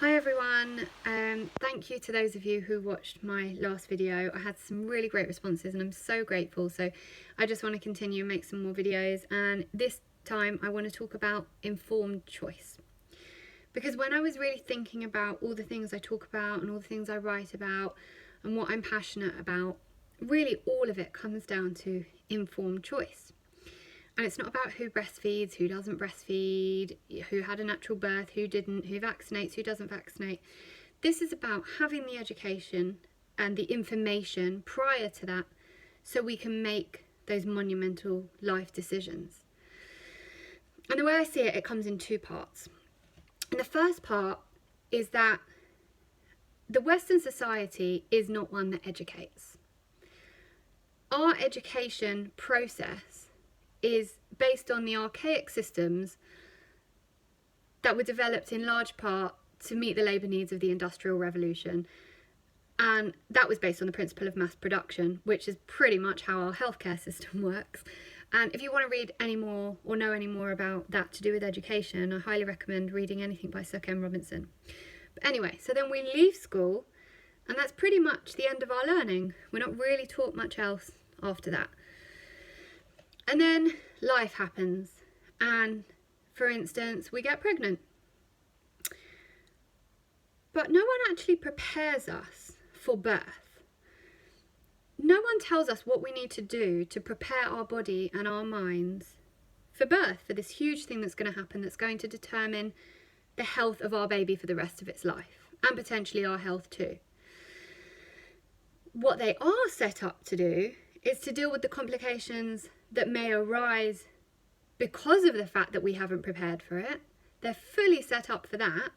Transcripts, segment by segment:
Hi everyone, thank you to those of you who watched my last video. I had some really great responses and I'm so grateful, so I just want to continue and make some more videos, and this time I want to talk about informed choice. Because when I was really thinking about all the things I talk about and all the things I write about and what I'm passionate about, really all of it comes down to informed choice. And it's not about who breastfeeds, who doesn't breastfeed, who had a natural birth, who didn't, who vaccinates, who doesn't vaccinate. This is about having the education and the information prior to that so we can make those monumental life decisions. And the way I see it, it comes in two parts. And the first part is that the Western society is not one that educates. Our education process is based on the archaic systems that were developed in large part to meet the labour needs of the Industrial Revolution. And that was based on the principle of mass production, which is pretty much how our healthcare system works. And if you want to read any more or know any more about that to do with education, I highly recommend reading anything by Sir Ken Robinson. But anyway, so then we leave school, and that's pretty much the end of our learning. We're not really taught much else after that. And then life happens, and for instance, we get pregnant. But no one actually prepares us for birth. No one tells us what we need to do to prepare our body and our minds for birth, for this huge thing that's going to happen, that's going to determine the health of our baby for the rest of its life, and potentially our health too. What they are set up to do is to deal with the complications that may arise because of the fact that we haven't prepared for it. They're fully set up for that,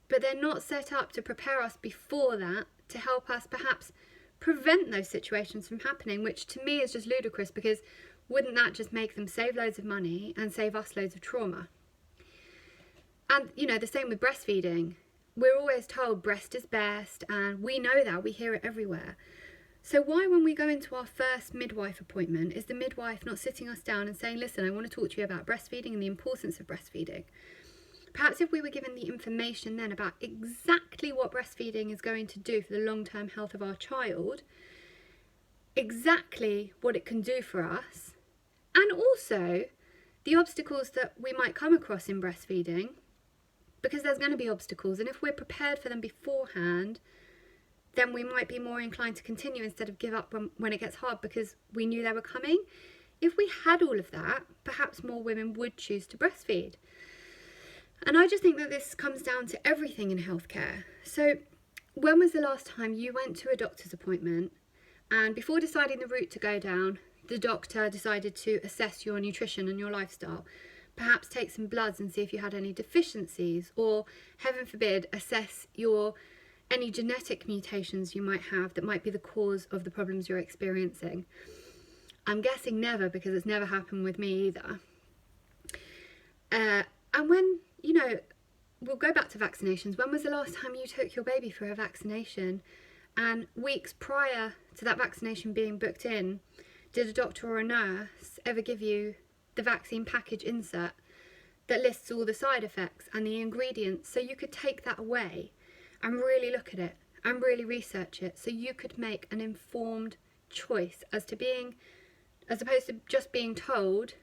but they're not set up to prepare us before that to help us perhaps prevent those situations from happening, which to me is just ludicrous, because wouldn't that just make them save loads of money and save us loads of trauma? And you know, the same with breastfeeding. We're always told breast is best, and we know that, we hear it everywhere. So why, when we go into our first midwife appointment, is the midwife not sitting us down and saying, listen, I want to talk to you about breastfeeding and the importance of breastfeeding? Perhaps if we were given the information then about exactly what breastfeeding is going to do for the long-term health of our child, exactly what it can do for us, and also the obstacles that we might come across in breastfeeding, because there's going to be obstacles, and if we're prepared for them beforehand, then we might be more inclined to continue instead of give up when it gets hard, because we knew they were coming. If we had all of that, perhaps more women would choose to breastfeed. And I just think that this comes down to everything in healthcare. So when was the last time you went to a doctor's appointment and before deciding the route to go down, the doctor decided to assess your nutrition and your lifestyle? Perhaps take some bloods and see if you had any deficiencies, or heaven forbid, assess any genetic mutations you might have that might be the cause of the problems you're experiencing. I'm guessing never, because it's never happened with me either. And when, you know, we'll go back to vaccinations. When was the last time you took your baby for a vaccination? And weeks prior to that vaccination being booked in, did a doctor or a nurse ever give you the vaccine package insert that lists all the side effects and the ingredients, so you could take that away and really look at it and really research it, so you could make an informed choice as opposed to just being told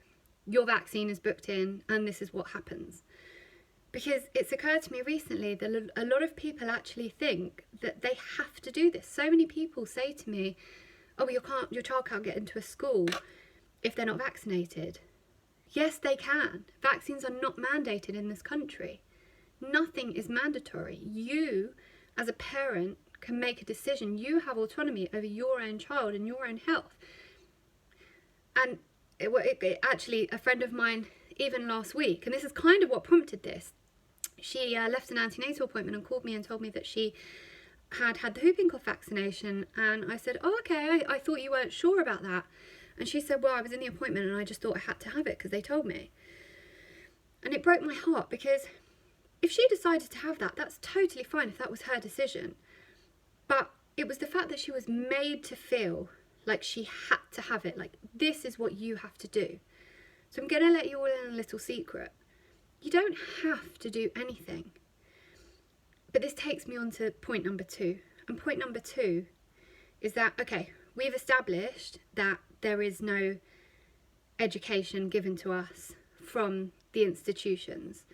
your vaccine is booked in and this is what happens? Because it's occurred to me recently that a lot of people actually think that they have to do this. So many people say to me, oh, your child can't get into a school if they're not vaccinated. Yes, they can. Vaccines are not mandated in this country. Nothing is mandatory. You, as a parent, can make a decision. You have autonomy over your own child and your own health. And actually, a friend of mine, even last week, and this is kind of what prompted this, she left an antenatal appointment and called me and told me that she had the whooping cough vaccination. And I said, oh, okay, I thought you weren't sure about that. And she said, well, I was in the appointment and I just thought I had to have it because they told me. And it broke my heart, because if she decided to have that, that's totally fine if that was her decision. But it was the fact that she was made to feel like she had to have it, like this is what you have to do. So I'm going to let you all in a little secret. You don't have to do anything. takes me on to point number 2. And point number 2 is that, okay, we've established that there is no education given to us from the institutions.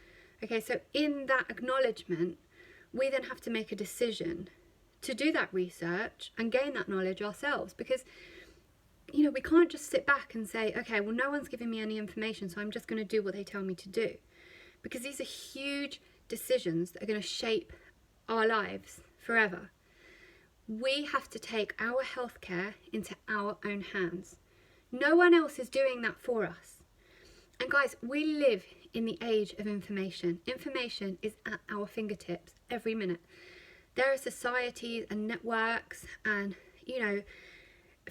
Okay, so in that acknowledgement, we then have to make a decision to do that research and gain that knowledge ourselves, because you know, we can't just sit back and say, okay, well, no one's giving me any information, so I'm just going to do what they tell me to do. Because these are huge decisions that are going to shape our lives forever. We have to take our healthcare into our own hands. No one else is doing that for us. And guys, we live in the age of information. Information is at our fingertips every minute. There are societies and networks and, you know,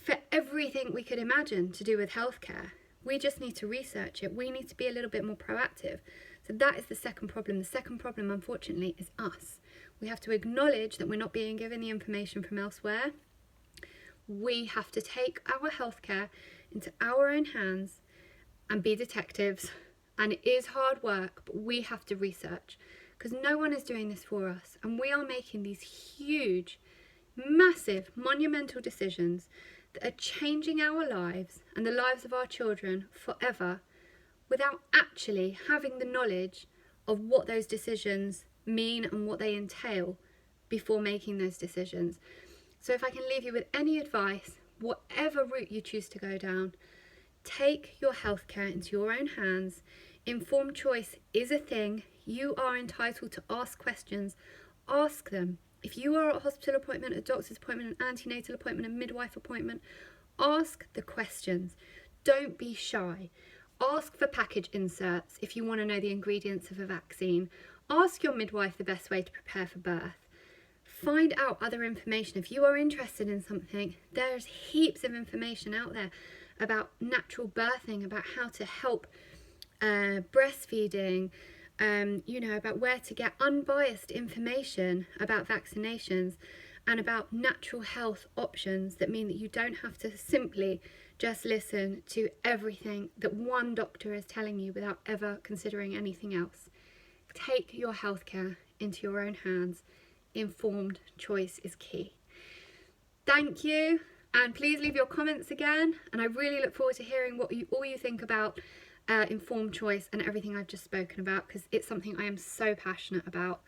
for everything we could imagine to do with healthcare. We just need to research it. We need to be a little bit more proactive. So that is the second problem. The second problem, unfortunately, is us. We have to acknowledge that we're not being given the information from elsewhere. We have to take our healthcare into our own hands and be detectives. And it is hard work, but we have to research, because no one is doing this for us. And we are making these huge, massive, monumental decisions that are changing our lives and the lives of our children forever, without actually having the knowledge of what those decisions mean and what they entail before making those decisions. So if I can leave you with any advice, whatever route you choose to go down, take your healthcare into your own hands. Informed choice is a thing. You are entitled to ask questions. Ask them. If you are at a hospital appointment, a doctor's appointment, an antenatal appointment, a midwife appointment, ask the questions. Don't be shy. Ask for package inserts if you want to know the ingredients of a vaccine. Ask your midwife the best way to prepare for birth. Find out other information. If you are interested in something, there's heaps of information out there about natural birthing, about how to help breastfeeding, you know, about where to get unbiased information about vaccinations and about natural health options that mean that you don't have to simply just listen to everything that one doctor is telling you without ever considering anything else. Take your healthcare into your own hands. Informed choice is key. Thank you, and please leave your comments again, and I really look forward to hearing what all you think about informed choice and everything I've just spoken about, because it's something I am so passionate about.